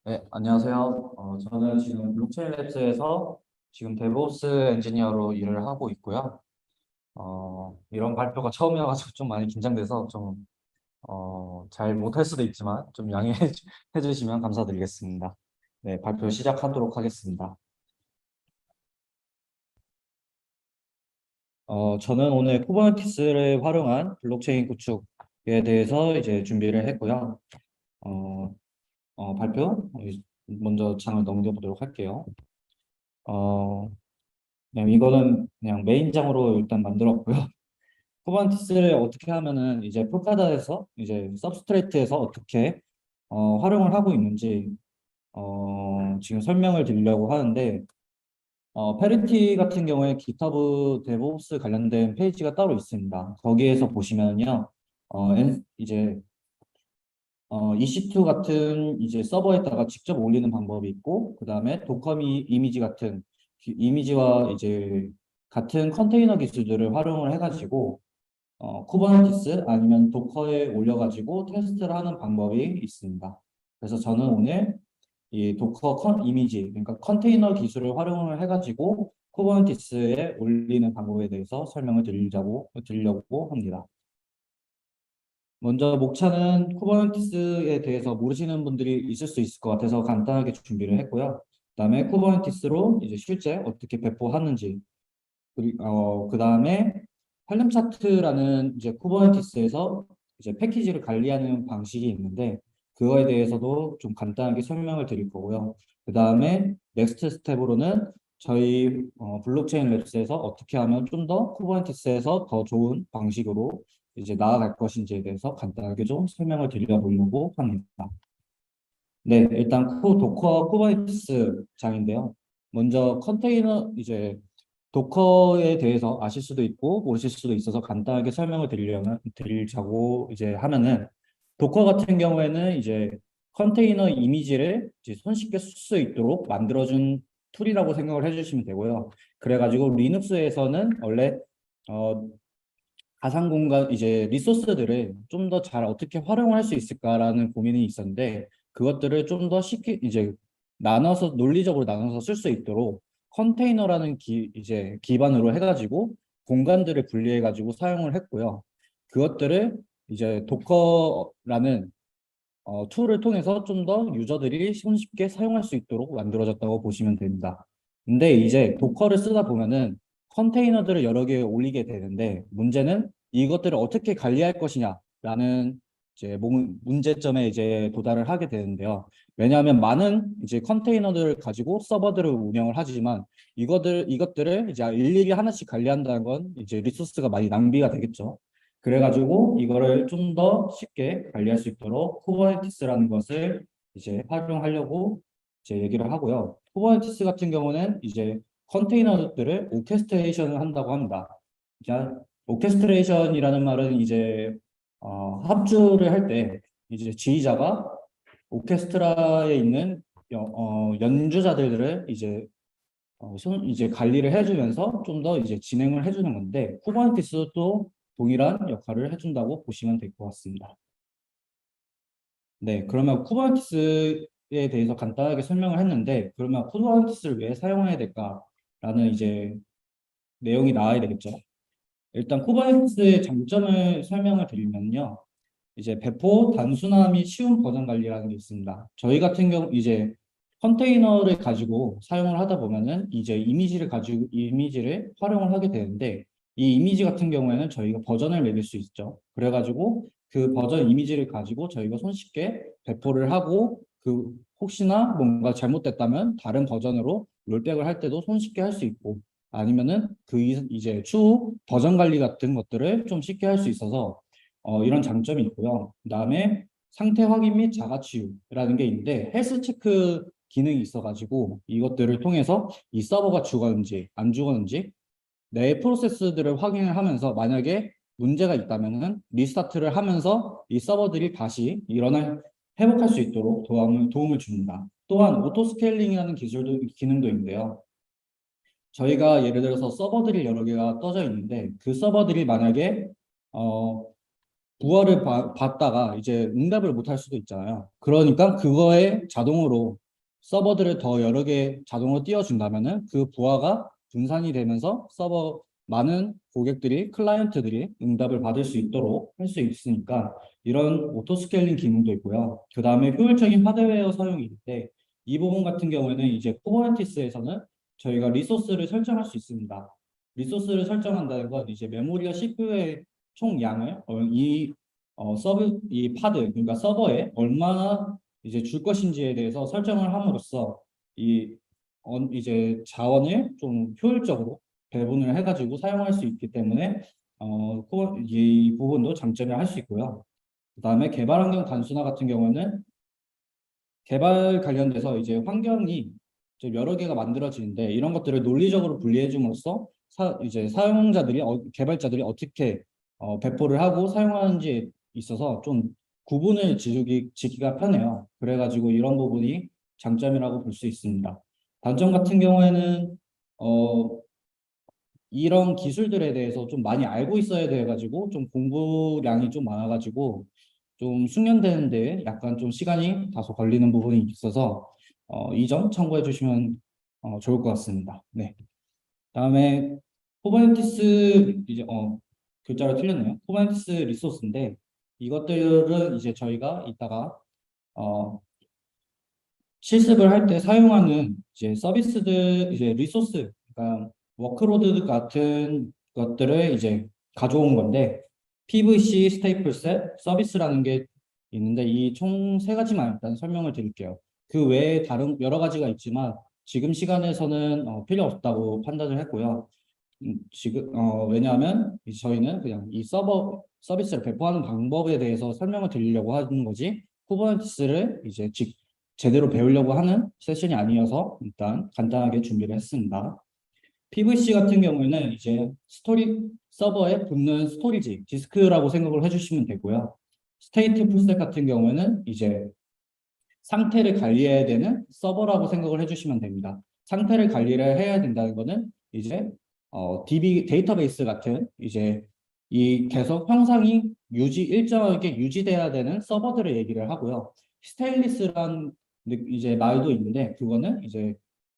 네, 안녕하세요. 저는 지금 블록체인 랩스에서 지금 데브옵스 엔지니어로 일을 하고 있고요. 이런 발표가 처음이어가지고 좀 많이 긴장돼서 잘 못할 수도 있지만 좀 양해해 주시면 감사드리겠습니다. 네, 발표 시작하도록 하겠습니다. 저는 오늘 쿠버네티스를 활용한 블록체인 구축에 대해서 이제 준비를 했고요. 어, 발표 먼저 창을 넘겨보도록 할게요. 어, 그냥 이거는 그냥 메인장으로 일단 만들었고요. 쿠버네티스를 어떻게 하면은 이제 폴카닷에서 이제 서브스트레이트에서 어떻게 활용을 하고 있는지 지금 설명을 드리려고 하는데 페리티 같은 경우에 GitHub DevOps 관련된 페이지가 따로 있습니다. 거기에서 보시면요, 이제 EC2 같은 이제 서버에다가 직접 올리는 방법이 있고, 그 다음에 도커 이미지 같은 이미지와 이제 같은 컨테이너 기술들을 활용을 해가지고 쿠버네티스 아니면 도커에 올려가지고 테스트를 하는 방법이 있습니다. 그래서 저는 오늘 이 도커 이미지, 그러니까 컨테이너 기술을 활용을 해가지고 쿠버네티스에 올리는 방법에 대해서 설명을 드리려고 합니다. 먼저 목차는 쿠버네티스에 대해서 모르시는 분들이 있을 수 있을 것 같아서 간단하게 준비를 했고요. 그다음에 쿠버네티스로 이제 실제 어떻게 배포하는지, 그다음에 헬름 차트라는 이제 쿠버네티스에서 이제 패키지를 관리하는 방식이 있는데 그거에 대해서도 좀 간단하게 설명을 드릴 거고요. 그다음에 넥스트 스텝으로는 저희 블록체인 랩스에서 어떻게 하면 좀 더 쿠버네티스에서 더 좋은 방식으로 이제 나아갈 것인지에 대해서 간단하게 좀 설명을 드려보려고 합니다. 네, 일단 도커 쿠버네티스 장인데요. 먼저 컨테이너 이제 도커에 대해서 아실 수도 있고 모르실 수도 있어서 간단하게 설명을 드리자고 이제 하면은 도커 같은 경우에는 이제 컨테이너 이미지를 이제 손쉽게 쓸 수 있도록 만들어준 툴이라고 생각을 해주시면 되고요. 그래가지고 리눅스에서는 원래 어, 가상 공간 이제 리소스들을 좀 더 잘 어떻게 활용을 할 수 있을까라는 고민이 있었는데 그것들을 좀 더 쉽게 이제 나눠서 논리적으로 나눠서 쓸 수 있도록 컨테이너라는 이제 기반으로 해가지고 공간들을 분리해가지고 사용을 했고요. 그것들을 이제 도커라는 툴을 통해서 좀 더 유저들이 손쉽게 사용할 수 있도록 만들어졌다고 보시면 됩니다. 근데 이제 도커를 쓰다 보면은 컨테이너들을 여러 개 올리게 되는데 문제는 이것들을 어떻게 관리할 것이냐라는 이제 문제점에 이제 도달을 하게 되는데요. 왜냐하면 많은 이제 컨테이너들을 가지고 서버들을 운영을 하지만 이것들을 이제 일일이 하나씩 관리한다는 건 이제 리소스가 많이 낭비가 되겠죠. 그래가지고 이거를 좀 더 쉽게 관리할 수 있도록 쿠버네티스라는 것을 이제 활용하려고 이제 얘기를 하고요. 쿠버네티스 같은 경우는 이제 컨테이너들을 오케스트레이션을 한다고 합니다. 자, 오케스트레이션이라는 말은 이제 합주를 할 때 이제 지휘자가 오케스트라에 있는 연주자들을 이제 관리를 해주면서 좀 더 이제 진행을 해주는 건데 쿠버네티스도 동일한 역할을 해준다고 보시면 될 것 같습니다. 네, 그러면 쿠버네티스에 대해서 간단하게 설명을 했는데 그러면 쿠버네티스를 왜 사용해야 될까라는 이제 내용이 나와야 되겠죠. 일단 쿠버네티스의 장점을 설명을 드리면요. 이제 배포 단순함이 쉬운 버전 관리라는 게 있습니다. 저희 같은 경우 이제 컨테이너를 가지고 사용을 하다 보면은 이제 이미지를 활용을 하게 되는데 이 이미지 같은 경우에는 저희가 버전을 매길 수 있죠. 그래가지고 그 버전 이미지를 가지고 저희가 손쉽게 배포를 하고 그 혹시나 뭔가 잘못됐다면 다른 버전으로 롤백을 할 때도 손쉽게 할 수 있고 아니면은 이제 추후 버전 관리 같은 것들을 좀 쉽게 할 수 있어서 이런 장점이 있고요. 그다음에 상태 확인 및 자가치유라는 게 있는데 헬스 체크 기능이 있어가지고 이것들을 통해서 이 서버가 죽었는지 안 죽었는지 내 프로세스들을 확인을 하면서 만약에 문제가 있다면은 리스타트를 하면서 이 서버들이 다시 회복할 수 있도록 도움을 줍니다. 또한 오토 스케일링이라는 기능도 있는데요. 저희가 예를 들어서 서버들이 여러 개가 떠져 있는데 그 서버들이 만약에 어, 받다가 이제 응답을 못 할 수도 있잖아요. 그러니까 그거에 자동으로 서버들을 더 여러 개 자동으로 띄워준다면은 그 부하가 분산이 되면서 많은 고객들이, 클라이언트들이 응답을 받을 수 있도록 할 수 있으니까 이런 오토 스케일링 기능도 있고요. 그 다음에 효율적인 하드웨어 사용인데 이 부분 같은 경우에는 이제 쿠버네티스에서는 저희가 리소스를 설정할 수 있습니다. 리소스를 설정한다는 건 이제 메모리와 CPU의 총 양을 이 파드 그러니까 서버에 얼마나 이제 줄 것인지에 대해서 설정을 함으로써 이제 자원을 좀 효율적으로 배분을 해가지고 사용할 수 있기 때문에 이 부분도 장점을 할 수 있고요. 그다음에 개발 환경 단순화 같은 경우는 개발 관련돼서 이제 환경이 좀 여러 개가 만들어지는데 이런 것들을 논리적으로 분리해 줌으로써 이제 사용자들이 개발자들이 어떻게 배포를 하고 사용하는지에 있어서 좀 구분을 지기가 편해요. 그래가지고 이런 부분이 장점이라고 볼 수 있습니다. 단점 같은 경우에는 어, 이런 기술들에 대해서 좀 많이 알고 있어야 돼가지고 좀 공부량이 좀 많아가지고 좀 숙련되는데 약간 좀 시간이 다소 걸리는 부분이 있어서 이 점 참고해 주시면 좋을 것 같습니다. 네. 다음에 쿠버네티스 이제 글자를 틀렸네요. 쿠버네티스 리소스인데 이것들은 이제 저희가 이따가 어, 실습을 할 때 사용하는 이제 서비스들 이제 리소스 그러니까 워크로드 같은 것들을 이제 가져온 건데 PVC, 스테이플셋, 서비스라는 게 있는데 이 총 세 가지만 일단 설명을 드릴게요. 그 외에 다른 여러 가지가 있지만 지금 시간에서는 필요 없다고 판단을 했고요. 왜냐하면 저희는 그냥 이 서비스를 배포하는 방법에 대해서 설명을 드리려고 하는 거지 쿠버네티스를 이제 제대로 배우려고 하는 세션이 아니어서 일단 간단하게 준비를 했습니다. PVC 같은 경우에는 이제 서버에 붙는 스토리지, 디스크라고 생각을 해주시면 되고요. 스테이트 풀셋 같은 경우에는 이제 상태를 관리해야 되는 서버라고 생각을 해주시면 됩니다. 상태를 관리를 해야 된다는 거는 이제 DB 데이터베이스 같은 이제 이 계속 형상이 일정하게 유지돼야 되는 서버들을 얘기를 하고요. 스테인리스란 이제 말도 있는데 그거는 이제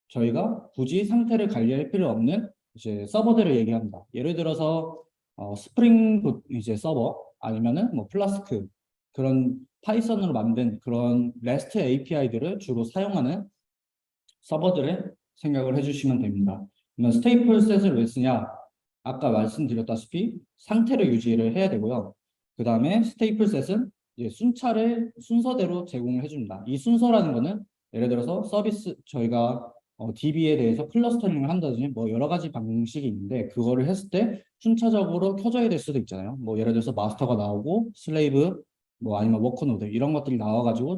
저희가 굳이 상태를 관리할 필요 없는 이제 서버들을 얘기합니다. 예를 들어서 스프링 이제 서버 아니면은 뭐 플라스크 그런 파이썬으로 만든 그런 REST API들을 주로 사용하는 서버들을 생각을 해주시면 됩니다. 그러면 스테이플 셋을 왜 쓰냐? 아까 말씀드렸다시피 상태를 유지를 해야 되고요. 그 다음에 스테이플 셋은 이제 순서대로 제공을 해줍니다. 이 순서라는 거는 예를 들어서 저희가 DB에 대해서 클러스터링을 한다든지 뭐 여러 가지 방식이 있는데 그거를 했을 때 순차적으로 켜져야 될 수도 있잖아요. 뭐 예를 들어서 마스터가 나오고 슬레이브 뭐 아니면 워커 노드 이런 것들이 나와가지고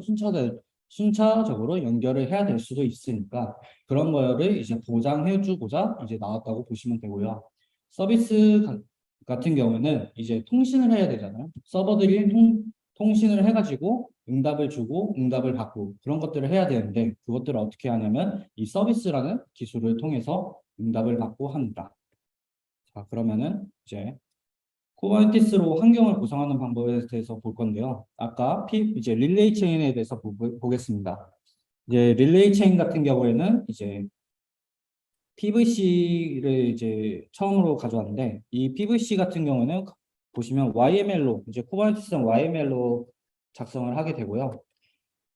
순차적으로 연결을 해야 될 수도 있으니까 그런 거를 이제 보장해주고자 이제 나왔다고 보시면 되고요. 서비스 같은 경우는 이제 통신을 해야 되잖아요. 서버들이 통신을 해가지고 응답을 주고 응답을 받고 그런 것들을 해야 되는데 그것들을 어떻게 하냐면 이 서비스라는 기술을 통해서 응답을 받고 합니다. 자, 그러면은 이제 쿠버네티스로 환경을 구성하는 방법에 대해서 볼 건데요. 아까 이제 릴레이 체인에 대해서 보겠습니다. 이제 릴레이 체인 같은 경우에는 이제 PVC를 이제 처음으로 가져왔는데 이 PVC 같은 경우는 보시면 YML로 이제 쿠버네티스는 YML로 작성을 하게 되고요.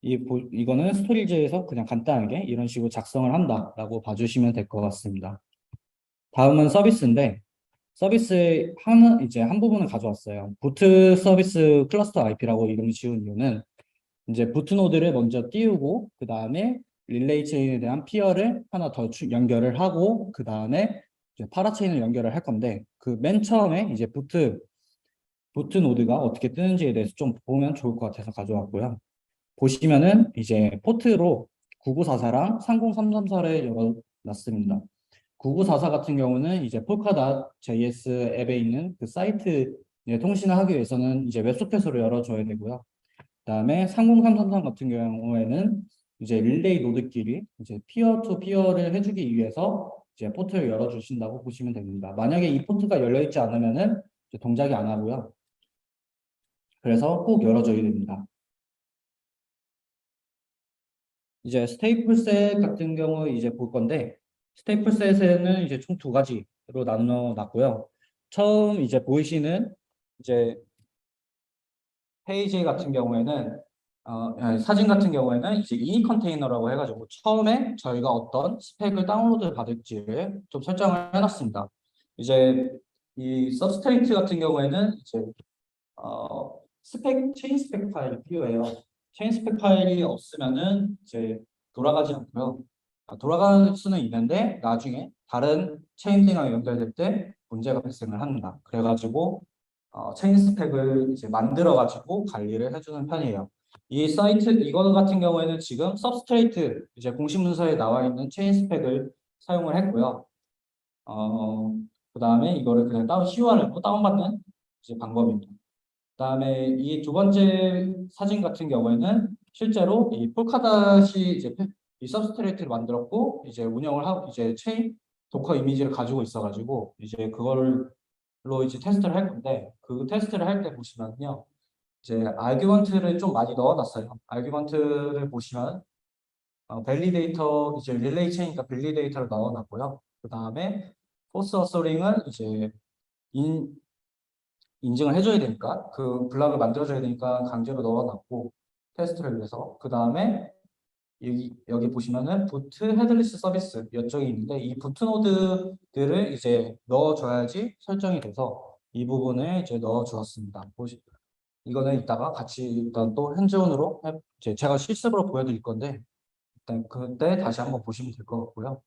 이거는 스토리지에서 그냥 간단하게 이런 식으로 작성을 한다라고 봐주시면 될 것 같습니다. 다음은 서비스인데 서비스의 이제 한 부분을 가져왔어요. 부트 서비스 클러스터 IP라고 이름을 지은 이유는 이제 부트 노드를 먼저 띄우고 그 다음에 릴레이 체인에 대한 피어를 하나 더 연결을 하고 그 다음에 이제 파라체인을 연결을 할 건데 그 맨 처음에 이제 부트 노드가 어떻게 뜨는지에 대해서 좀 보면 좋을 것 같아서 가져왔고요. 보시면은 이제 포트로 9944랑 30334를 열어놨습니다. 9944 같은 경우는 이제 폴카닷 JS 앱에 있는 그 사이트 통신을 하기 위해서는 이제 웹소켓으로 열어줘야 되고요. 그다음에 30333 같은 경우에는 이제 릴레이 노드끼리 이제 피어 투 피어를 해주기 위해서 이제 포트를 열어주신다고 보시면 됩니다. 만약에 이 포트가 열려 있지 않으면은 이제 동작이 안 하고요. 그래서 꼭 열어줘야 됩니다. 이제 스테이플셋 같은 경우 이제 볼 건데, 스테이플셋에는 이제 총 두 가지로 나눠 놨고요. 처음 이제 보이시는 이제 페이지 같은 경우에는 아니, 사진 같은 경우에는 이제 이니 컨테이너라고 해가지고 처음에 저희가 어떤 스펙을 다운로드 받을지를 좀 설정을 해놨습니다. 이제 이 서브스트레이트 같은 경우에는 이제 체인 스펙 파일이 필요해요. 체인 스펙 파일이 없으면은 이제 돌아가지 않고요. 돌아갈 수는 있는데 나중에 다른 체인링과 연결될 때 문제가 발생을 합니다. 그래가지고 체인 스펙을 이제 만들어가지고 관리를 해주는 편이에요. 이 사이트 이거 같은 경우에는 지금 서브스트레이트 이제 공식 문서에 나와 있는 체인 스펙을 사용을 했고요. 그다음에 이거를 그냥 CUR로 다운받는 이제 방법입니다. 그다음에 이 두 번째 사진 같은 경우에는 실제로 이 폴카닷이 이제 이 서브스트레이트를 만들었고 이제 운영을 하고 이제 체인 도커 이미지를 가지고 있어가지고 이제 그걸로 이제 테스트를 할 건데 그 테스트를 할 때 보시면요 이제 아규먼트를 좀 많이 넣어놨어요. 아규먼트를 보시면 밸리데이터 이제 릴레이 체인이니까 밸리데이터를 넣어놨고요. 그 다음에 포스 어서링은 이제 인증을 해줘야 되니까 그 블락을 만들어줘야 되니까 강제로 넣어놨고 테스트를 위해서 그 다음에 여기 보시면은 부트 헤드리스 서비스 이쪽이 있는데 이 부트 노드들을 이제 넣어줘야지 설정이 돼서 이 부분을 이제 넣어주었습니다. 이거는 이따가 같이 일단 또 핸즈온으로 제가 실습으로 보여드릴 건데 일단 그때 다시 한번 보시면 될 것 같고요.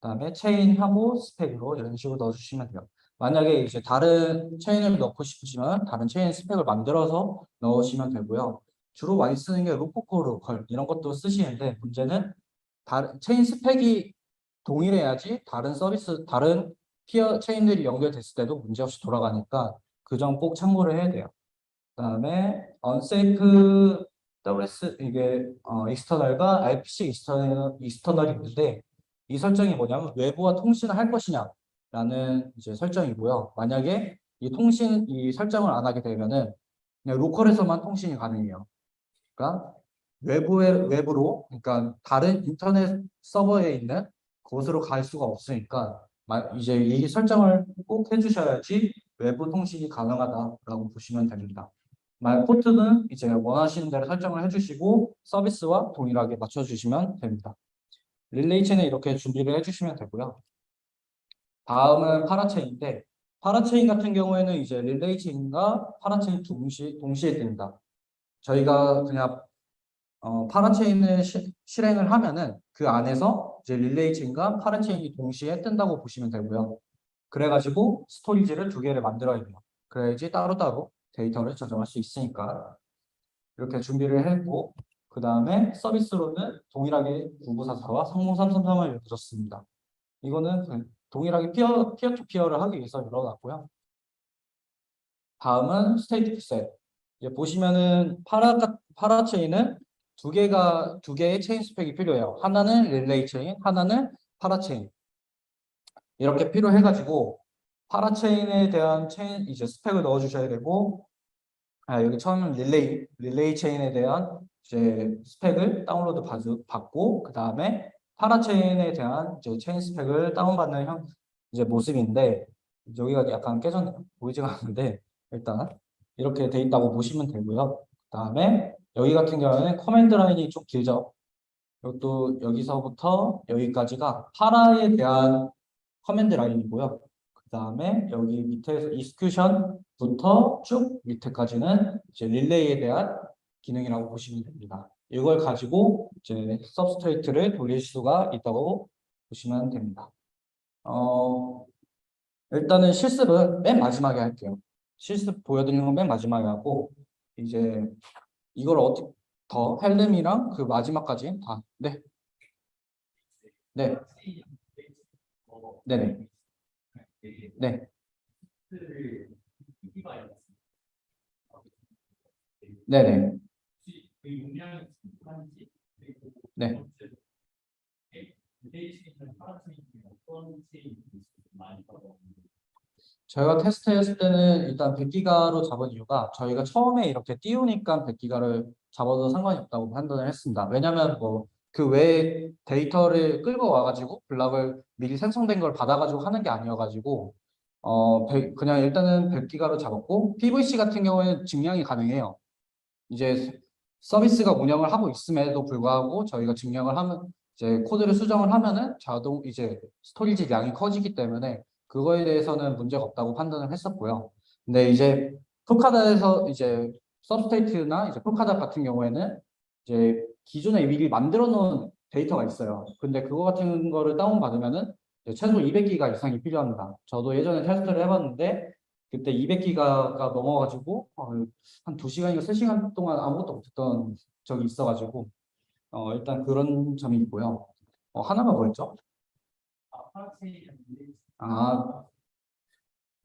그다음에 체인하고 스펙으로 이런 식으로 넣어주시면 돼요. 만약에 이제 다른 체인을 넣고 싶으시면 다른 체인 스펙을 만들어서 넣으시면 되고요. 주로 많이 쓰는 게 로코코 로컬 이런 것도 쓰시는데 문제는 다른 체인 스펙이 동일해야지 다른 서비스 다른 피어 체인들이 연결됐을 때도 문제없이 돌아가니까 그 점 꼭 참고를 해야 돼요. 그다음에 unsafe WS 이게 익스터널과 RPC 익스터널이 있는데 이 설정이 뭐냐면 외부와 통신을 할 것이냐라는 이제 설정이고요. 만약에 이 설정을 안 하게 되면은 그냥 로컬에서만 통신이 가능해요. 그러니까 외부로 그러니까 다른 인터넷 서버에 있는 곳으로 갈 수가 없으니까 이제 이 설정을 꼭 해주셔야지 외부 통신이 가능하다라고 보시면 됩니다. 포트는 이제 원하시는 대로 설정을 해주시고 서비스와 동일하게 맞춰주시면 됩니다. 릴레이 체는 이렇게 준비를 해주시면 되고요. 다음은 파라체인인데 파라체인 같은 경우에는 이제 릴레이 체인과 파라체인 동시에 뜹니다. 저희가 그냥 파라체인을 실행을 하면은 그 안에서 이제 릴레이 체인과 파라체인이 동시에 뜬다고 보시면 되고요. 그래가지고 스토리지를 두 개를 만들어야 돼요. 그래야지 따로따로 데이터를 저장할 수 있으니까 이렇게 준비를 했고 그 다음에 서비스로는 동일하게 9944와 30333을 열어줬습니다. 이거는 동일하게 피어투피어를 하기 위해서 열어놨고요. 다음은 스테이트 셋. 보시면은 파라체인은 두 개의 체인 스펙이 필요해요. 하나는 릴레이 체인, 하나는 파라체인. 이렇게 필요해가지고 파라체인에 대한 체인 이제 스펙을 넣어주셔야 되고 여기 처음엔 릴레이 체인에 대한 이제 스펙을 다운로드 받고 그 다음에 파라체인에 대한 이제 체인 스펙을 다운받는 이제 모습인데 여기가 약간 깨졌네요. 보이지가 않는데 일단 이렇게 돼 있다고 보시면 되고요. 그 다음에 여기 같은 경우에는 커맨드 라인이 좀 길죠. 이것도 여기서부터 여기까지가 파라에 대한 커맨드 라인이고요. 그 다음에 여기 밑에서 이스큐션부터 쭉 밑에까지는 이제 릴레이에 대한 기능이라고 보시면 됩니다. 이걸 가지고 이제 서브스트레이트를 돌릴 수가 있다고 보시면 됩니다. 일단은 실습은 맨 마지막에 할게요. 실습 보여드리는 건 맨 마지막에 하고 이제 이걸 어떻게 더 헬름이랑 그 마지막까지 다 네, 네, 네네, 네, 네네, 네. 저희가 테스트했을 때는 일단 100기가로 잡은 이유가 저희가 처음에 이렇게 띄우니까 100기가를 잡아도 상관이 없다고 판단을 했습니다. 왜냐면 뭐 그 외에 데이터를 끌고 와가지고 블락을 미리 생성된 걸 받아가지고 하는 게 아니어가지고 그냥 일단은 100기가로 잡았고 PVC 같은 경우에는 증량이 가능해요. 이제 서비스가 운영을 하고 있음에도 불구하고 저희가 증명을 하면 이제 코드를 수정을 하면은 자동 이제 스토리지 양이 커지기 때문에 그거에 대해서는 문제가 없다고 판단을 했었고요. 근데 이제 풀카다에서 이제 서브스테이트나 이제 풀카다 같은 경우에는 이제 기존에 미리 만들어 놓은 데이터가 있어요. 근데 그거 같은 거를 다운받으면은 최소 200기가 이상이 필요합니다. 저도 예전에 테스트를 해봤는데 그때 200기가가 넘어가지고 한 2시간인가 3시간 동안 아무것도 못했던 적이 있어가지고 일단 그런 점이 있고요. 하나가 뭐였죠? 아,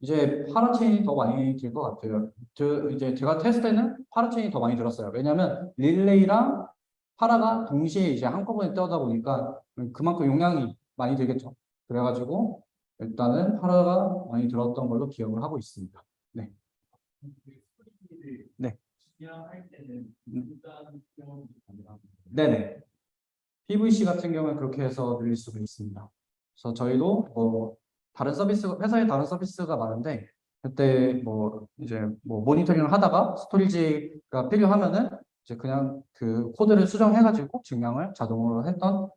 이제 파라체인이 더 많이 들 것 같아요. 이제 제가 테스트 때는 파라체인이 더 많이 들었어요. 왜냐면 릴레이랑 파라가 동시에 이제 한꺼번에 떠다 보니까 그만큼 용량이 많이 들겠죠. 그래가지고 일단은 파라가 많이 들었던 걸로 기억을 하고 있습니다. 네. 네. 네네. PVC 같은 경우는 그렇게 해서 늘릴 수가 있습니다. 그래서 저희도 뭐 다른 서비스 회사에 다른 서비스가 많은데 그때 뭐 이제 뭐 모니터링을 하다가 스토리지가 필요하면은 이제 그냥 그 코드를 수정해가지고 증량을 자동으로 했던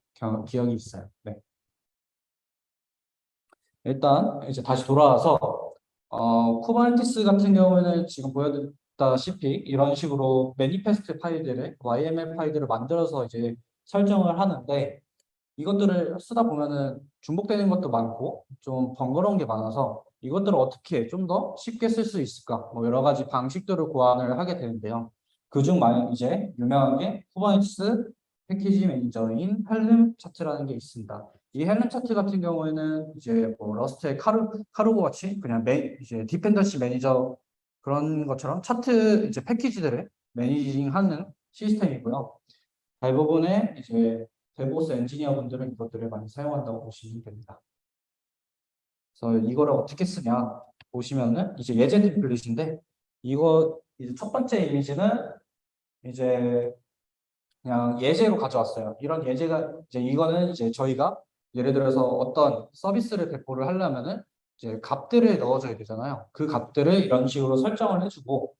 기억이 있어요. 네. 일단 이제 다시 돌아와서 쿠버네티스 같은 경우에는 지금 보여드렸다시피 이런 식으로 매니페스트 파일들을 YML 파일들을 만들어서 이제 설정을 하는데 이것들을 쓰다 보면은 중복되는 것도 많고 좀 번거로운 게 많아서 이것들을 어떻게 좀 더 쉽게 쓸 수 있을까? 뭐 여러 가지 방식들을 고안을 하게 되는데요. 그중 이제 유명한 게 쿠버네티스 패키지 매니저인 헬름 차트라는 게 있습니다. 이 헬름 차트 같은 경우에는 이제 뭐 러스트의 카루고 같이 그냥 이제 디펜던시 매니저 그런 것처럼 차트 이제 패키지들을 매니징하는 시스템이고요. 대부분의 이제 데보스 엔지니어 분들은 이것들을 많이 사용한다고 보시면 됩니다. 그래서 이거를 어떻게 쓰냐 보시면은 이제 예제 템플릿인데 이거 이제 첫 번째 이미지는 이제 그냥 예제로 가져왔어요. 이런 예제가 이제 이거는 이제 저희가 예를 들어서 어떤 서비스를 배포를 하려면은 이제 값들을 넣어줘야 되잖아요. 그 값들을 이런 식으로 설정을 해주고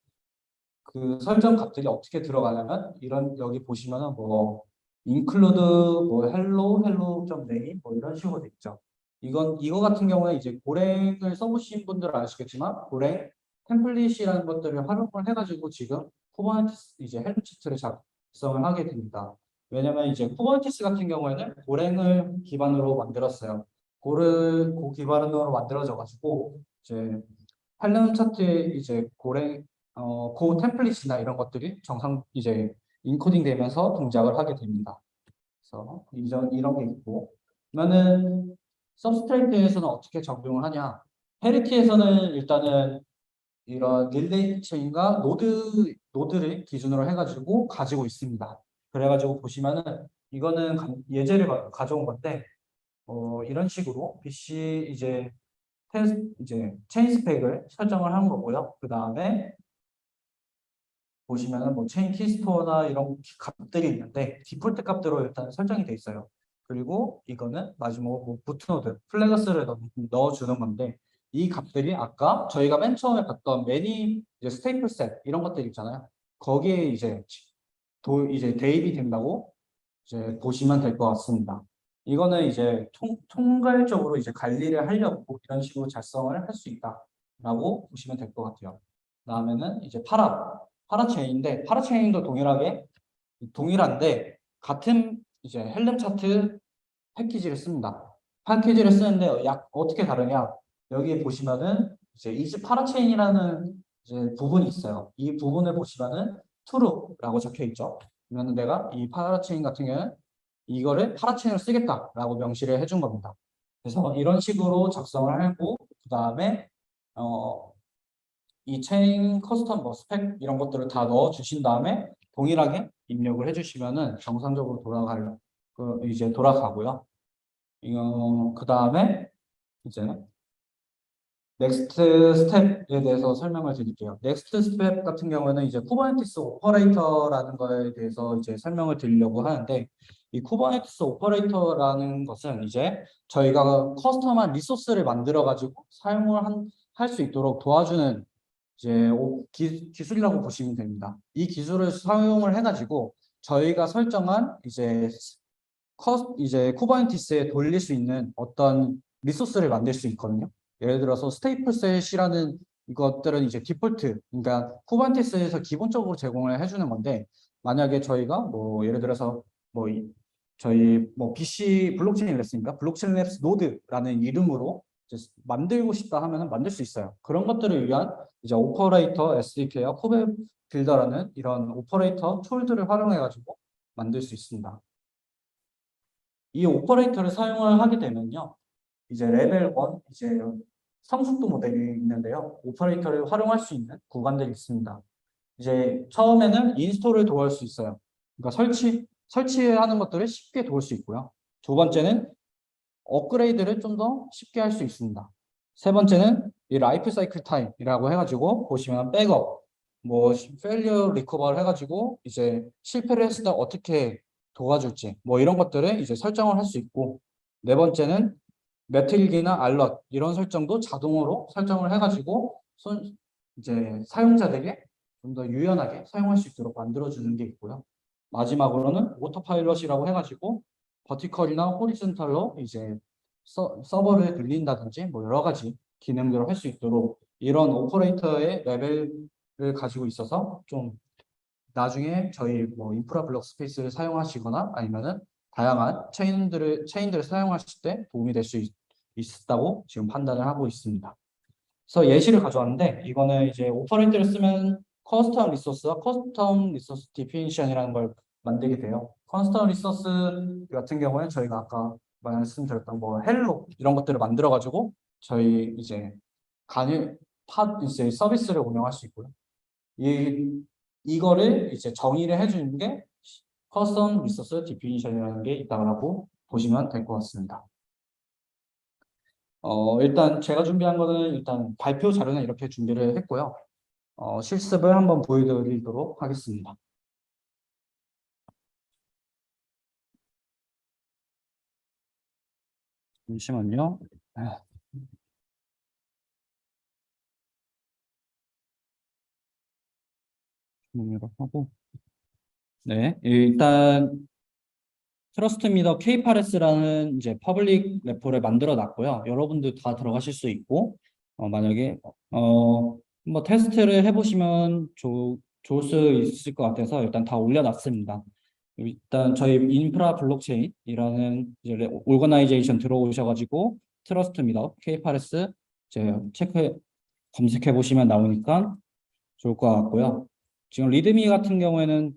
그 설정 값들이 어떻게 들어가냐면 이런 여기 보시면은 뭐 include 뭐 hello.name 뭐 이런 식으로 돼 있죠. 이거 같은 경우에 이제 고랭을 써보신 분들은 아시겠지만 고랭 템플릿이라는 것들을 활용을 해가지고 지금 쿠버네티스 이제 헬로 차트를 작성을 하게 됩니다. 왜냐면 이제 쿠버네티스 같은 경우에는 고랭을 기반으로 만들었어요. 고 기반으로 만들어져 가지고 이제 헬름 차트에 이제 고 템플릿이나 이런 것들이 정상 이제 인코딩 되면서 동작을 하게 됩니다. 그래서 이런 게 있고 그러면은 서브스트레이트에서는 어떻게 적용을 하냐? 페리티에서는 일단은 이런 릴레이 체인과 노드를 기준으로 해가지고 가지고 있습니다. 그래가지고 보시면은 이거는 예제를 가져온 건데 이런 식으로 BC 이제 체인 스펙을 설정을 한 거고요. 그 다음에 보시면은 뭐 체인 키스토어나 이런 값들이 있는데 디폴트 값대로 일단 설정이 돼 있어요. 그리고 이거는 마지막 뭐 부트노드 플래그스를 넣어주는 건데 이 값들이 아까 저희가 맨 처음에 봤던 매니 이제 스테이플 셋 이런 것들 있잖아요. 거기에 이제 대입이 된다고 이제 보시면 될 것 같습니다. 이거는 이제 총괄적으로 이제 관리를 하려고 이런 식으로 작성을 할 수 있다라고 보시면 될 것 같아요. 그다음에는 이제 파라체인인데 파라체인도 동일한데 같은 이제 헬름 차트 패키지를 씁니다. 패키지를 쓰는데 어떻게 다르냐? 여기에 보시면은 이제 이즈 파라체인이라는 이제 부분이 있어요. 이 부분을 보시면은 true라고 적혀 있죠. 그러면 내가 이 파라체인 같은 경우는 이거를 파라체인을 쓰겠다라고 명시를 해준 겁니다. 그래서 이런 식으로 작성을 하고 그 다음에 이 체인 커스텀 뭐 스펙 이런 것들을 다 넣어 주신 다음에 동일하게 입력을 해주시면은 정상적으로 이제 돌아가고요. 그 다음에 이제 넥스트 스텝에 대해서 설명을 드릴게요. 넥스트 스텝 같은 경우에는 이제 쿠버네티스 오퍼레이터라는 거에 대해서 이제 설명을 드리려고 하는데, 이 쿠버네티스 오퍼레이터라는 것은 이제 저희가 커스텀한 리소스를 만들어 가지고 사용을 할 수 있도록 도와주는 이제 기술이라고 보시면 됩니다. 이 기술을 사용을 해가지고 저희가 설정한 이제 쿠버네티스에 돌릴 수 있는 어떤 리소스를 만들 수 있거든요. 예를 들어서 스테이플셋이라는 이것들은 이제 디폴트, 그러니까 쿠버네티스에서 기본적으로 제공을 해주는 건데, 만약에 저희가 뭐 예를 들어서 뭐 저희 뭐 BC 블록체인 랩스인가 블록체인 랩스 노드라는 이름으로 이제 만들고 싶다 하면은 만들 수 있어요. 그런 것들을 위한 이제 오퍼레이터 SDK와 코베 빌더라는 이런 오퍼레이터 툴들을 활용해 가지고 만들 수 있습니다. 이 오퍼레이터를 사용을 하게 되면요, 이제 레벨 1 이제 성숙도 모델이 있는데요, 오퍼레이터를 활용할 수 있는 구간들이 있습니다. 이제 처음에는 인스톨을 도울 수 있어요. 그러니까 설치하는 것들을 쉽게 도울 수 있고요. 두 번째는 업그레이드를 좀 더 쉽게 할 수 있습니다. 세 번째는 이 라이프 사이클 타임이라고 해가지고 보시면 백업, 뭐 페일리어 리커버를 해가지고 이제 실패를 했을 때 어떻게 도와줄지 뭐 이런 것들을 이제 설정을 할 수 있고, 네 번째는 매트릭이나 알럿 이런 설정도 자동으로 설정을 해가지고 이제 사용자들에게 좀 더 유연하게 사용할 수 있도록 만들어주는 게 있고요. 마지막으로는 오토파일럿이라고 해가지고 버티컬이나 호리즌탈로 이제 서버를 늘린다든지 뭐 여러 가지 기능들을 할 수 있도록 이런 오퍼레이터의 레벨을 가지고 있어서 좀 나중에 저희 뭐 인프라 블록 스페이스를 사용하시거나 아니면은 다양한 체인들을 사용하실 때 도움이 될 수 있다고 지금 판단을 하고 있습니다. 그래서 예시를 가져왔는데, 이거는 이제 오퍼레이터를 쓰면 커스텀 리소스와 커스텀 리소스 디피니션이라는 걸 만들게 돼요. 커스텀 리소스 같은 경우에 저희가 아까 말씀드렸던 뭐 헬로 이런 것들을 만들어 가지고 저희 이제 간이 이제 서비스를 운영할 수 있고요. 이거를 이제 정의를 해주는 게 커스텀 리소스 디피니션이라는 게 있다고 보시면 될 것 같습니다. 일단 제가 준비한 거는 일단 발표 자료는 이렇게 준비를 했고요. 실습을 한번 보여드리도록 하겠습니다. 잠시만요. 종료를 하고. 네, 일단 트러스트 미더 K8S라는 이제 퍼블릭 레포를 만들어 놨고요. 여러분들 다 들어가실 수 있고, 만약에 뭐 테스트를 해보시면 좋을 수 있을 것 같아서 일단 다 올려놨습니다. 일단 저희 인프라 블록체인이라는 이제 오거나이제이션 들어오셔가지고 트러스트 미더 K8S 이제 검색해 보시면 나오니까 좋을 것 같고요. 지금 리드미 같은 경우에는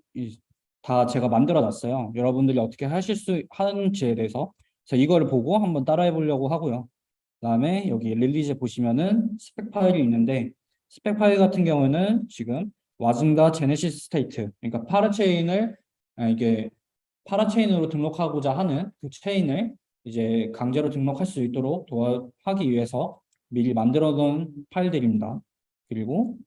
다 제가 만들어 놨어요. 여러분들이 어떻게 하실 수 하는지에 대해서. 그래서 이거를 보고 한번 따라해 보려고 하고요. 그다음에 여기 릴리즈 보시면은 스펙 파일이 있는데, 스펙 파일 같은 경우는 지금 와즈과 제네시스 스테이트, 그러니까 이게 파라체인으로 등록하고자 하는 그 체인을 이제 강제로 등록할 수 있도록 하기 위해서 미리 만들어 놓은 파일들입니다. 그리고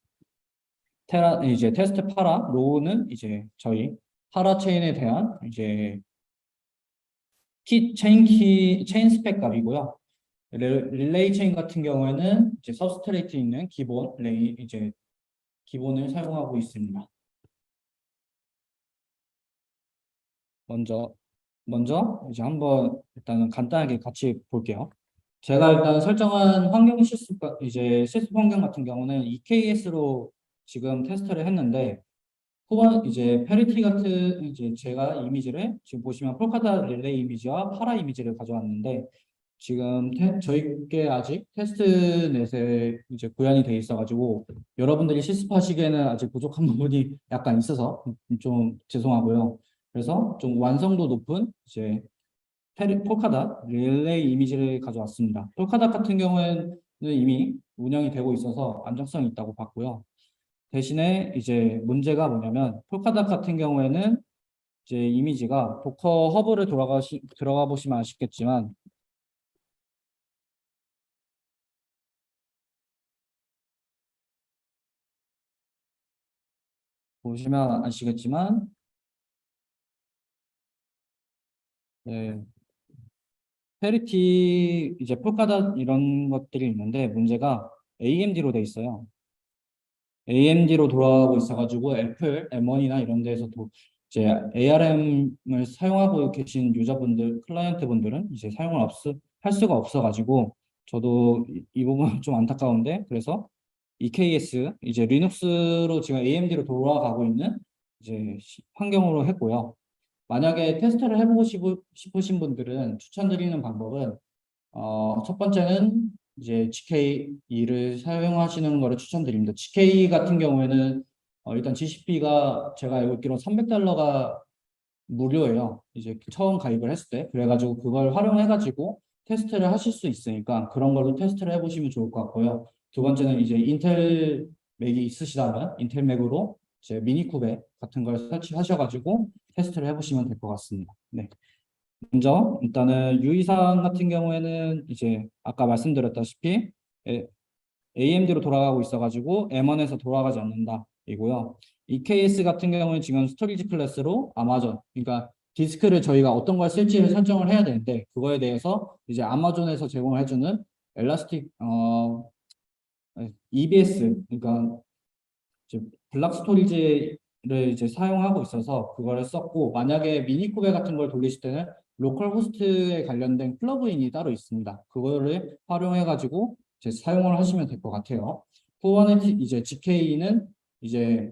이제 테스트 파라 로우는 이제 저희 파라 체인에 대한 이제 체인 스펙 값이고요. 릴레이 체인 같은 경우에는 이제 서브스트레이트 있는 기본 이제 기본을 사용하고 있습니다. 먼저 이제 한번 일단은 간단하게 같이 볼게요. 제가 일단 설정한 실습 환경 같은 경우는 EKS로 지금 테스트를 했는데, 후반 이제 페리티 같은 이제 제가 이미지를 지금 보시면 폴카다 릴레이 이미지와 파라 이미지를 가져왔는데, 지금 저희께 아직 테스트넷에 이제 구현이 돼 있어가지고 여러분들이 실습하시기에는 아직 부족한 부분이 약간 있어서 좀 죄송하고요. 그래서 좀 완성도 높은 이제 폴카닷 릴레이 이미지를 가져왔습니다. 폴카닷 같은 경우에는 이미 운영이 되고 있어서 안정성이 있다고 봤고요. 대신에 이제 문제가 뭐냐면 폴카닷 같은 경우에는 이제 이미지가 도커 허브를 들어가 보시면 아시겠지만 보시면 아시겠지만, 네, 페리티 이제 폴카닷 이런 것들이 있는데 문제가 AMD로 돼 있어요. AMD로 돌아가고 있어가지고 애플 M1이나 이런 데에서도 이제 ARM을 사용하고 계신 유저분들, 클라이언트 분들은 이제 할 수가 없어가지고 저도 이 부분은 좀 안타까운데 그래서 EKS 이제 리눅스로 지금 AMD로 돌아가고 있는 이제 환경으로 했고요. 만약에 테스트를 해보고 싶으신 분들은 추천드리는 방법은 첫 번째는 이제 GK2를 사용하시는 거를 추천드립니다. GK 같은 경우에는 일단 GCP가 제가 알고 있기로 300달러가 무료예요. 이제 처음 가입을 했을 때. 그래가지고 그걸 활용해가지고 테스트를 하실 수 있으니까 그런 걸로 테스트를 해보시면 좋을 것 같고요. 두 번째는 이제 인텔 맥이 있으시다면 인텔 맥으로 이제 미니쿠베 같은 걸 설치하셔가지고 테스트를 해보시면 될 것 같습니다. 네. 먼저 일단은 유의사항 같은 경우에는 이제 아까 말씀드렸다시피 AMD로 돌아가고 있어가지고 M1에서 돌아가지 않는다 이고요. EKS 같은 경우는 지금 스토리지 클래스로 아마존, 그러니까 디스크를 저희가 어떤 걸 쓸지를 설정을 해야 되는데 그거에 대해서 이제 아마존에서 제공을 해주는 엘라스틱 EBS, 그러니까 이제 블락 스토리지를 이제 사용하고 있어서 그거를 썼고 만약에 미니쿠베 같은 걸 돌리실 때는 로컬 호스트에 관련된 플러그인이 따로 있습니다. 그거를 활용해 가지고 이제 사용을 하시면 될 것 같아요. 후원의 이제 GK는 이제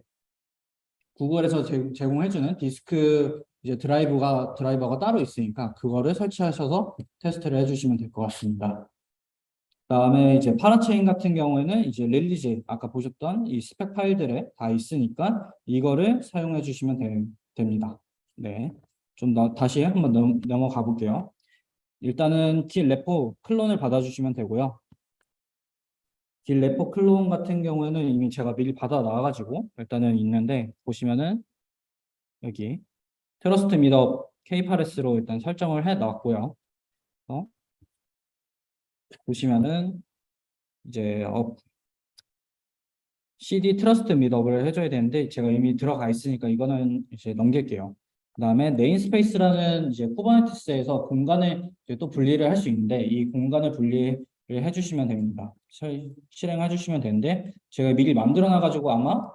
구글에서 제공해주는 디스크 이제 드라이버가 따로 있으니까 그거를 설치하셔서 테스트를 해주시면 될 것 같습니다. 그다음에 이제 파라체인 같은 경우에는 이제 릴리즈 아까 보셨던 이 스펙 파일들에 다 있으니까 이거를 사용해 주시면 됩니다. 네, 좀 다시 한번 넘어가 볼게요. 일단은 딜레포 클론을 받아주시면 되고요. 딜레포 클론 같은 경우에는 이미 제가 미리 받아 놔가지고 일단은 있는데 보시면은 여기 트러스트 미더 K8S로 일단 설정을 해 놨고요. 보시면은 이제 CD 트러스트 밋업을 해줘야 되는데 제가 이미 들어가 있으니까 이거는 이제 넘길게요. 그다음에 네임스페이스라는 이제 쿠버네티스에서 공간을 이제 또 분리를 할 수 있는데 이 공간을 분리를 해주시면 됩니다. 실행해 주시면 되는데 제가 미리 만들어 놔가지고 아마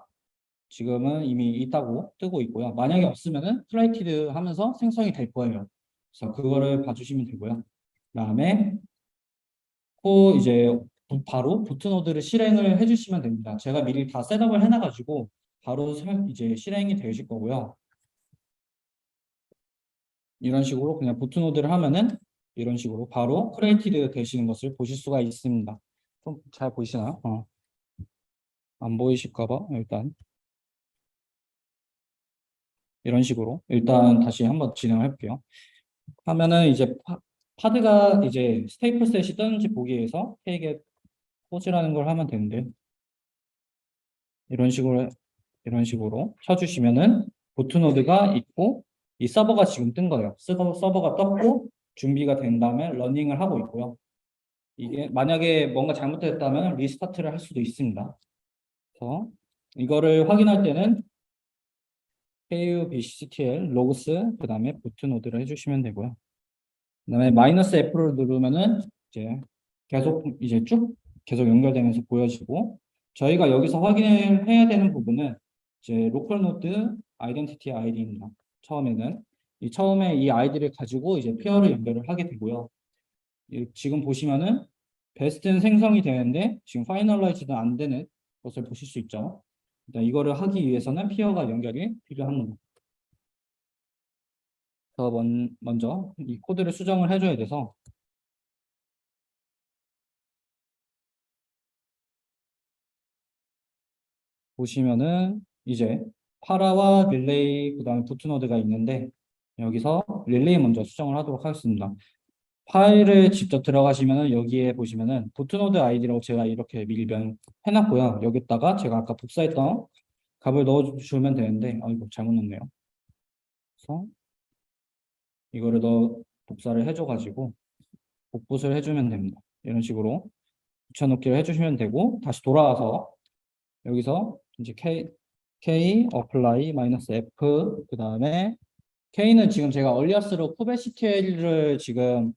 지금은 이미 있다고 뜨고 있고요. 만약에 없으면은 크리에이티드 하면서 생성이 될 거예요. 그래서 그거를 봐주시면 되고요. 그다음에 이제 바로 부트노드를 실행을 해주시면 됩니다. 제가 미리 다 셋업을 해놔가지고 바로 이제 실행이 되실 거고요. 이런 식으로 그냥 부트노드를 하면은 이런 식으로 바로 크리에이티드 되시는 것을 보실 수가 있습니다. 좀 잘 보이시나요? 안 보이실까 봐 일단 이런 식으로 일단 다시 한번 진행을 해볼게요. 하면은 이제 파드가 이제 스테이플 셋이 뜨는지 보기 위해서 페이겟 포즈라는 걸 하면 되는데 이런 식으로 쳐주시면은 보트노드가 있고 이 서버가 지금 뜬 거예요. 서버가 떴고 준비가 된 다음에 러닝을 하고 있고요. 이게 만약에 뭔가 잘못됐다면 리스타트를 할 수도 있습니다. 그래서 이거를 확인할 때는 ku bctl logs 그 다음에 보트노드를 해주시면 되고요. 그 다음에 마이너스 F를 누르면은 이제 계속 연결되면서 보여지고 저희가 여기서 확인을 해야 되는 부분은 이제 로컬 노드 아이덴티티 아이디입니다. 처음에 이 아이디를 가지고 이제 페어를 연결을 하게 되고요. 지금 보시면은 베스트는 생성이 되는데 지금 파이널라이즈도 안 되는 것을 보실 수 있죠. 일단 이거를 하기 위해서는 페어가 연결이 필요합니다. 그래서 먼저 이 코드를 수정을 해줘야 돼서 보시면은 이제 파라와 릴레이 그다음에 부트노드가 있는데 여기서 릴레이 먼저 수정을 하도록 하겠습니다. 파일을 직접 들어가시면은 여기에 보시면은 부트노드 아이디라고 제가 이렇게 미리 해놨고요. 여기다가 제가 아까 복사했던 값을 넣어주면 되는데 이거 잘못 넣네요. 그래서 이거를 복사를 해줘가지고 복붙을 해주면 됩니다. 이런 식으로 붙여넣기를 해주시면 되고 다시 돌아와서 여기서 이제 K apply 마이너스 F 그 다음에 K는 지금 제가 얼리어스로 코베시티를 지금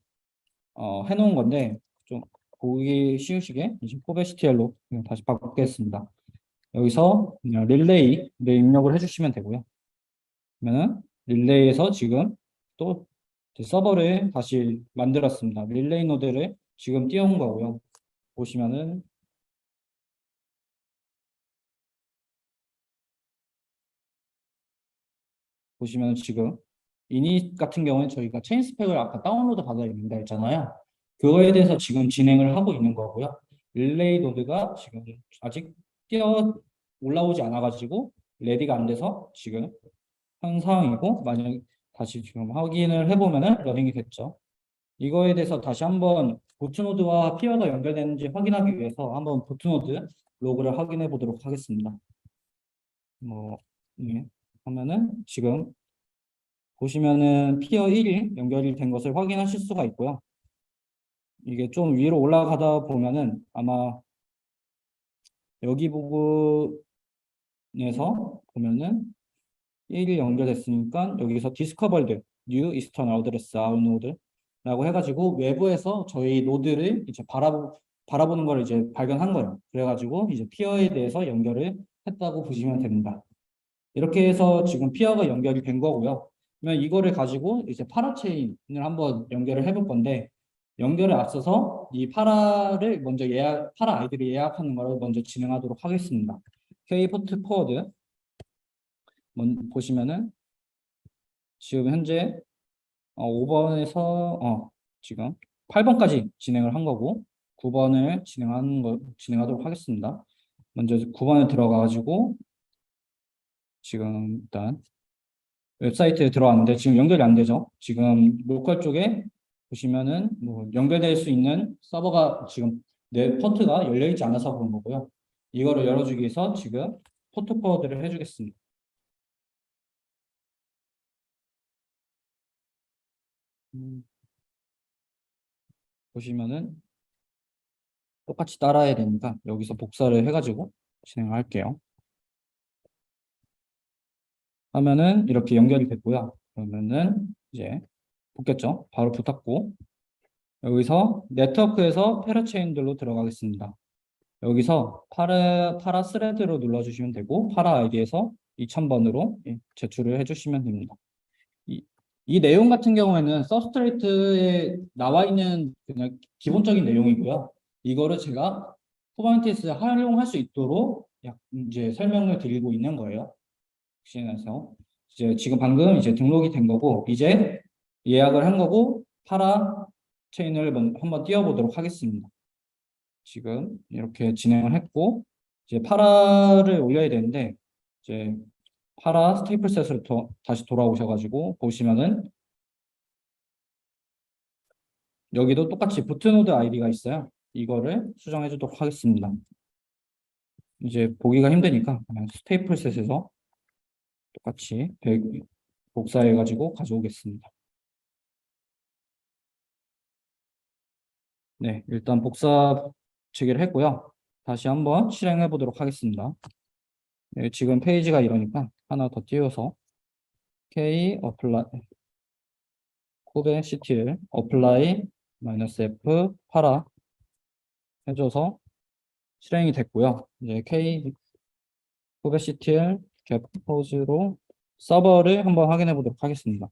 해놓은 건데 좀 보기 쉬우시게 이제 코베시티엘로 다시 바꾸겠습니다. 여기서 그냥 릴레이를 입력을 해주시면 되고요. 그러면은 릴레이에서 지금 또 서버를 다시 만들었습니다. 릴레이 노드를 지금 띄운 거고요. 보시면은 지금 이닛 같은 경우는 저희가 체인 스펙을 아까 다운로드 받아야 된다 했잖아요. 그거에 대해서 지금 진행을 하고 있는 거고요. 릴레이 노드가 지금 아직 뛰어 올라오지 않아가지고 레디가 안 돼서 지금 한 상황이고, 만약 다시 지금 확인을 해보면은 러닝이 됐죠. 이거에 대해서 다시 한번 보트노드와 피어가 연결되는지 확인하기 위해서 한번 보트노드 로그를 확인해 보도록 하겠습니다. 뭐, 네. 하면은 지금 보시면은 피어 1이 연결이 된 것을 확인하실 수가 있고요. 이게 좀 위로 올라가다 보면은 아마 여기 부분에서 보면은 1이 연결됐으니까 여기서 디스커버드 뉴 이스턴 어드레스 아웃 노드라고 해가지고 외부에서 저희 노드를 이제 바라보는 걸 이제 발견한 거예요. 그래가지고 이제 피어에 대해서 연결을 했다고 보시면 됩니다. 이렇게 해서 지금 피어가 연결이 된 거고요. 그러면 이거를 가지고 이제 파라체인을 한번 연결을 해볼 건데, 연결에 앞서서 이 파라를 먼저 파라 아이디를 예약하는 걸 먼저 진행하도록 하겠습니다. K 포트 포워드 보시면은 지금 현재 5번에서 지금 8번까지 진행을 한 거고 9번을 진행하도록 하겠습니다. 먼저 9번에 들어가 가지고 지금 일단 웹사이트에 들어왔는데 지금 연결이 안 되죠. 지금 로컬 쪽에 보시면은 뭐 연결될 수 있는 서버가 지금 내 포트가 열려 있지 않아서 그런 거고요. 이거를 열어주기 위해서 지금 포트 포워드를 해주겠습니다. 보시면은 똑같이 따라야 되니까 여기서 복사를 해가지고 진행할게요. 하면은 이렇게 연결이 됐고요. 그러면은 이제 붙겠죠. 바로 붙었고 여기서 네트워크에서 패러체인들로 들어가겠습니다. 여기서 파라 스레드로 눌러주시면 되고 파라 아이디에서 2000번으로 제출을 해주시면 됩니다. 이 내용 같은 경우에는 서브스트레이트에 나와 있는 그냥 기본적인 내용이고요. 이거를 제가 쿠버네티스에 활용할 수 있도록 이제 설명을 드리고 있는 거예요. 혁신해서 이제 지금 방금 이제 등록이 된 거고 이제 예약을 한 거고 파라 체인을 한번 띄워보도록 하겠습니다. 지금 이렇게 진행을 했고 이제 파라를 올려야 되는데 이제 파라 스테이플 셋으로 다시 돌아오셔가지고 보시면은 여기도 똑같이 부트노드 아이디가 있어요. 이거를 수정해 주도록 하겠습니다. 이제 보기가 힘드니까 그냥 스테이플 셋에서 똑같이 복사해 가지고 가져오겠습니다. 네, 일단 복사 체계를 했고요. 다시 한번 실행해 보도록 하겠습니다. 네, 지금 페이지가 이러니까 하나 더 띄워서 K apply 코베 CTL apply -F 파라 해줘서 실행이 됐고요. 이제 K 코베 CTL 겟포즈로 서버를 한번 확인해 보도록 하겠습니다.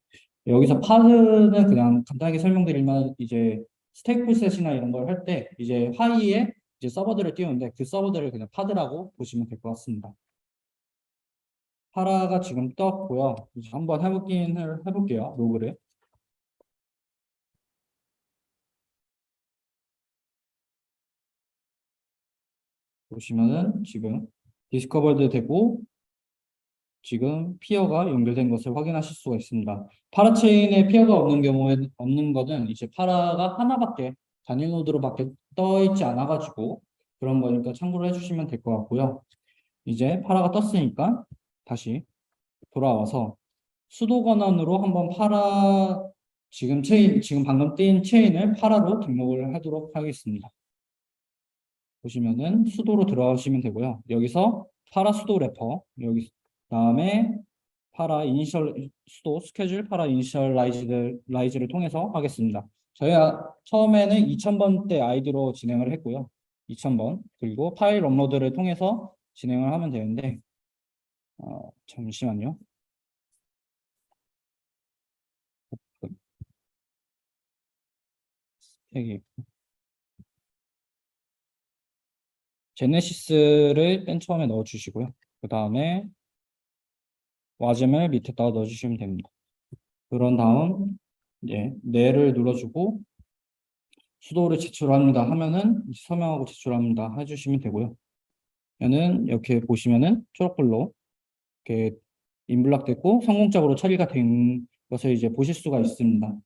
여기서 파드는 그냥 간단하게 설명드리면 이제 스테이크셋이나 이런 걸 할 때 이제 하이에 이제 서버들을 띄우는데 그 서버들을 그냥 파드라고 보시면 될 것 같습니다. 파라가 지금 떴고요. 이제 한번 해볼게요. 로그를. 보시면은 지금 디스커버드 되고 지금 피어가 연결된 것을 확인하실 수가 있습니다. 파라체인에 피어가 없는 거는 이제 파라가 하나밖에 단일 노드로밖에 떠 있지 않아 가지고 그런 거니까 참고를 해주시면 될 것 같고요. 이제 파라가 떴으니까 다시 돌아와서 수도 권한으로 한번 지금 방금 띈 체인을 파라로 등록을 하도록 하겠습니다. 보시면은 수도로 들어가시면 되고요. 여기서 파라 수도 래퍼 여기 다음에 파라 이니셜 수도 스케줄 파라 이니셜라이즈를 통해서 하겠습니다. 저희가 처음에는 2000번대 아이디로 진행을 했고요. 2000번 그리고 파일 업로드를 통해서 진행을 하면 되는데 잠시만요. 여기 제네시스를 맨 처음에 넣어주시고요. 그 다음에 와즘을 밑에다가 넣어주시면 됩니다. 그런 다음 이제 네를 눌러주고 수도를 제출합니다 하면은 서명하고 제출합니다 해주시면 되고요. 얘는 이렇게 보시면은 초록불로 이렇게 인블락됐고 성공적으로 처리가 된 것을 이제 보실 수가 있습니다.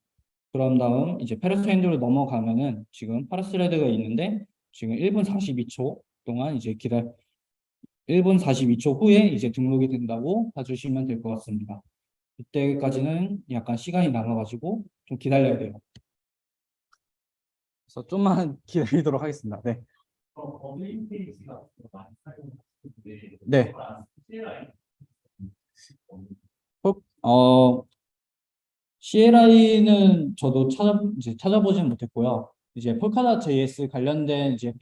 그런 다음 이제 페르스 핸들로 넘어가면은 지금 파라스레드가 있는데 지금 1분 42초 동안 이제 1분 42초 후에 이제 등록이 된다고 봐주시면 될 것 같습니다. 이때까지는 약간 시간이 남아가지고 좀 기다려야 돼요. 그래서 좀만 기다리도록 하겠습니다. 네. 네. 어, CLI는 저도 이제 찾아보진 못했고요. 이제 폴카닷 JS 관련된 이제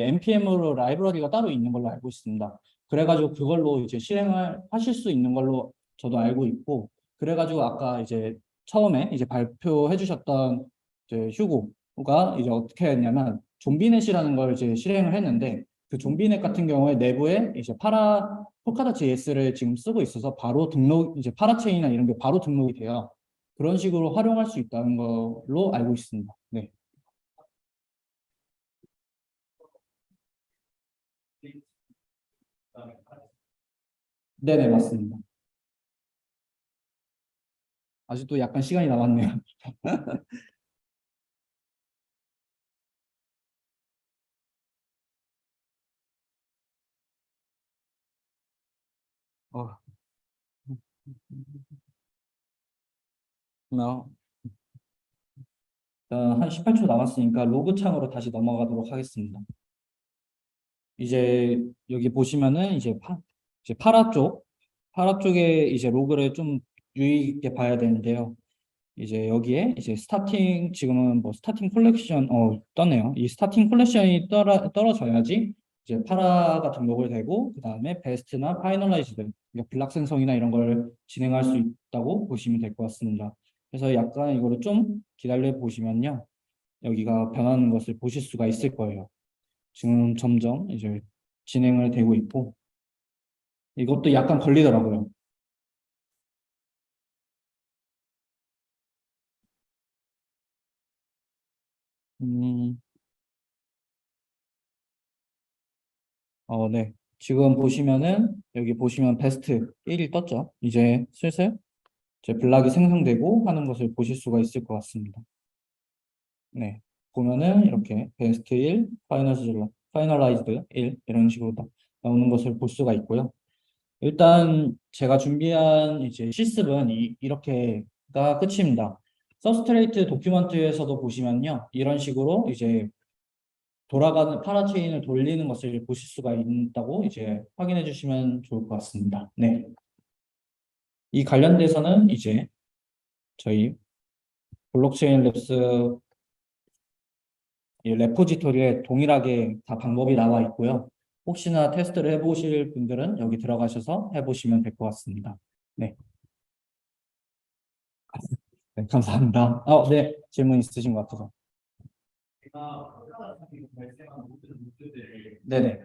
npm으로 라이브러리가 따로 있는 걸로 알고 있습니다. 그래가지고 그걸로 이제 실행을 하실 수 있는 걸로 저도 알고 있고, 그래가지고 아까 이제 처음에 이제 발표해 주셨던 이제 휴고가 이제 어떻게 했냐면 좀비넷이라는 걸 이제 실행을 했는데, 그 좀비넷 같은 경우에 내부에 이제 폴카닷 JS를 지금 쓰고 있어서 바로 이제 파라체인이나 이런 게 바로 등록이 돼요. 그런 식으로 활용할 수 있다는 걸로 알고 있습니다. 네. 네네, 맞습니다. 아직도 약간 시간이 남았네요. 어, 나, 한 18초 남았으니까 로그 창으로 다시 넘어가도록 하겠습니다. 이제 여기 보시면은 이제 파라 쪽에 이제 로그를 좀 유의 있게 봐야 되는데요. 이제 여기에 이제 지금은 뭐 스타팅 콜렉션 떴네요. 이 스타팅 콜렉션이 떨어져야지 이제 파라가 등록을 되고 그 다음에 베스트나 파이널라이즈드 그러니까 블락 생성이나 이런 걸 진행할 수 있다고 보시면 될 것 같습니다. 그래서 약간 이거를 좀 기다려 보시면요, 여기가 변하는 것을 보실 수가 있을 거예요. 지금 점점 이제 진행을 되고 있고 이것도 약간 걸리더라고요. 음, 네. 지금 보시면은 여기 보시면 베스트 1이 떴죠. 이제 슬슬 이제 블락이 생성되고 하는 것을 보실 수가 있을 것 같습니다. 네. 보면은 이렇게 베스트 1, 파이널라이즈드 1 이런 식으로 나오는 것을 볼 수가 있고요. 일단 제가 준비한 이제 실습은 이렇게가 끝입니다. 서스트레이트 도큐먼트에서도 보시면요, 이런 식으로 이제 돌아가는 파라체인을 돌리는 것을 보실 수가 있다고 이제 확인해 주시면 좋을 것 같습니다. 네. 이 관련돼서는 이제 저희 블록체인 랩스 이 레포지토리에 동일하게 다 방법이 나와 있고요. 혹시나 테스트를 해보실 분들은 여기 들어가셔서 해보시면 될 것 같습니다. 네. 네, 감사합니다. 네. 질문 있으신 것 같아서. 네네.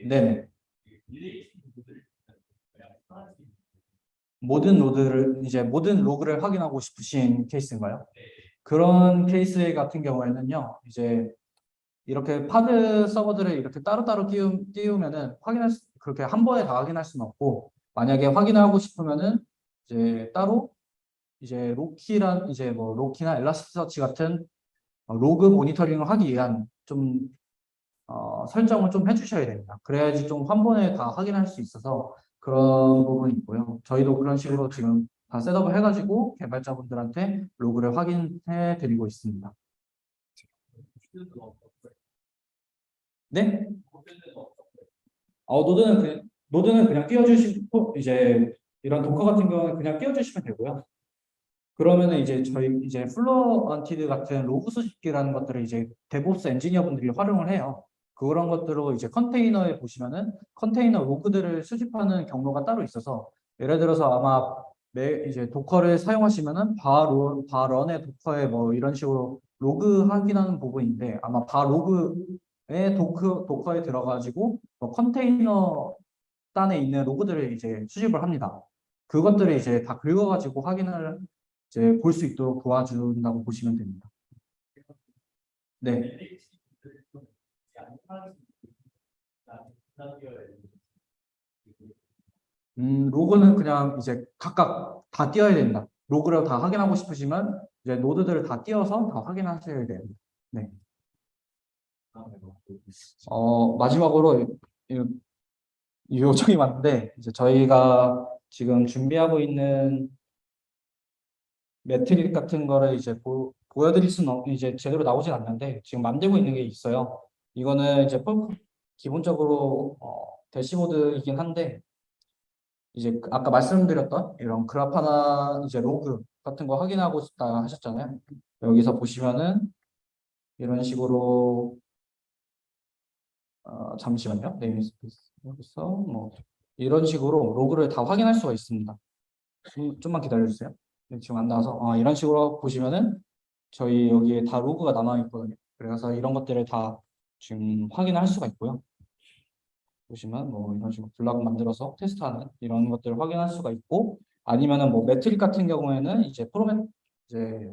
네네. 모든 로그를 확인하고 싶으신 케이스인가요? 그런 케이스 같은 경우에는요, 이제 이렇게 파드 서버들을 이렇게 따로따로 띄우면은 그렇게 한 번에 다 확인할 수는 없고, 만약에 확인하고 싶으면은 이제 따로 이제 이제 뭐 로키나 엘라스티서치 같은 로그 모니터링을 하기 위한 좀 설정을 좀 해주셔야 됩니다. 그래야지 좀 한 번에 다 확인할 수 있어서 그런 부분이 있고요. 저희도 그런 식으로 지금 다 셋업을 해가지고 개발자분들한테 로그를 확인해 드리고 있습니다. 네? 노드는 노드는 그냥 띄워주시고 이제 이런 도커 같은 경우는 그냥 띄워주시면 되고요. 그러면은 이제 저희 이제 플로언티드 같은 로그 수집기라는 것들을 이제 데브옵스 엔지니어분들이 활용을 해요. 그런 것들로 이제 컨테이너에 보시면은 컨테이너 로그들을 수집하는 경로가 따로 있어서 예를 들어서 아마 이제 도커를 사용하시면은 바런의 도커에 뭐 이런 식으로 로그 확인하는 부분인데 아마 바 로그에 도커에 들어가지고 뭐 컨테이너 단에 있는 로그들을 이제 수집을 합니다. 그것들을 이제 다 긁어가지고 확인을 이제 볼 수 있도록 도와준다고 보시면 됩니다. 네. 로그는 그냥 이제 각각 다 띄워야 된다. 로그를 다 확인하고 싶으시면 이제 노드들을 다 띄워서 다 확인하셔야 돼요. 네. 마지막으로 요청이 왔는데 이제 저희가 지금 준비하고 있는 매트릭 같은 거를 이제 보여드릴 수는 이제 제대로 나오진 않는데 지금 만들고 있는 게 있어요. 이거는 이제 기본적으로 대시보드이긴 한데 이제 아까 말씀드렸던 이런 그래파나 이제 로그 같은 거 확인하고 싶다 하셨잖아요. 여기서 보시면은 이런 식으로 잠시만요. 네임스페이스 여기서 뭐 이런 식으로 로그를 다 확인할 수가 있습니다. 좀만 기다려주세요. 네, 지금 안 나와서 이런 식으로 보시면은 저희 여기에 다 로그가 남아 있거든요. 그래서 이런 것들을 다 지금 확인할 수가 있고요. 보시면 뭐 이런 식으로 블럭 만들어서 테스트하는 이런 것들을 확인할 수가 있고 아니면은 뭐 매트릭 같은 경우에는 이제 이제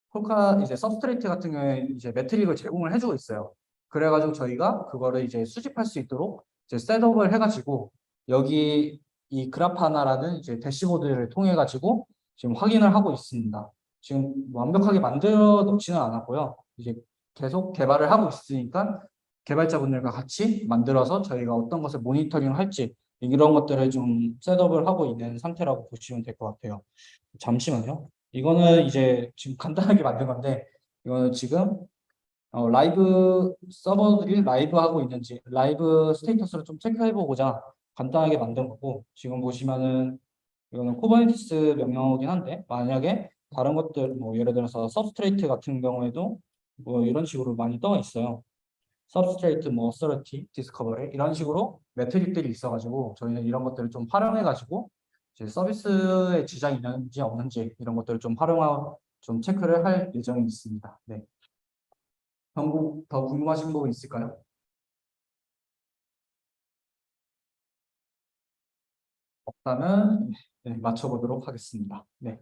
폴카 이제 서브스트레이트 같은 경우에 이제 매트릭을 제공을 해주고 있어요. 그래가지고 저희가 그거를 이제 수집할 수 있도록 이제 셋업을 해가지고 여기 이 그라파나라는 이제 대시보드를 통해 가지고 지금 확인을 하고 있습니다. 지금 완벽하게 만들어 놓지는 않았고요. 이제 계속 개발을 하고 있으니까 개발자분들과 같이 만들어서 저희가 어떤 것을 모니터링 할지 이런 것들을 좀 셋업을 하고 있는 상태라고 보시면 될 것 같아요. 잠시만요. 이거는 이제 지금 간단하게 만든 건데 이거는 지금 라이브 서버들이 라이브 하고 있는지 라이브 스테이터스를 좀 체크해 보고자 간단하게 만든 거고 지금 보시면은 이거는 쿠버네티스 명령어긴 한데 만약에 다른 것들 뭐 예를 들어서 서브스트레이트 같은 경우에도 뭐 이런 식으로 많이 떠 있어요. 서브스트레이트 뭐 어서리티 디스커버리 이런 식으로 매트릭들이 있어가지고 저희는 이런 것들을 좀 활용해가지고 이제 서비스에 지장이 있는지 없는지 이런 것들을 좀 활용하고 좀 체크를 할 예정이 있습니다. 네. 더 궁금하신 부분 있을까요? 없다면 네, 맞춰보도록 하겠습니다. 네.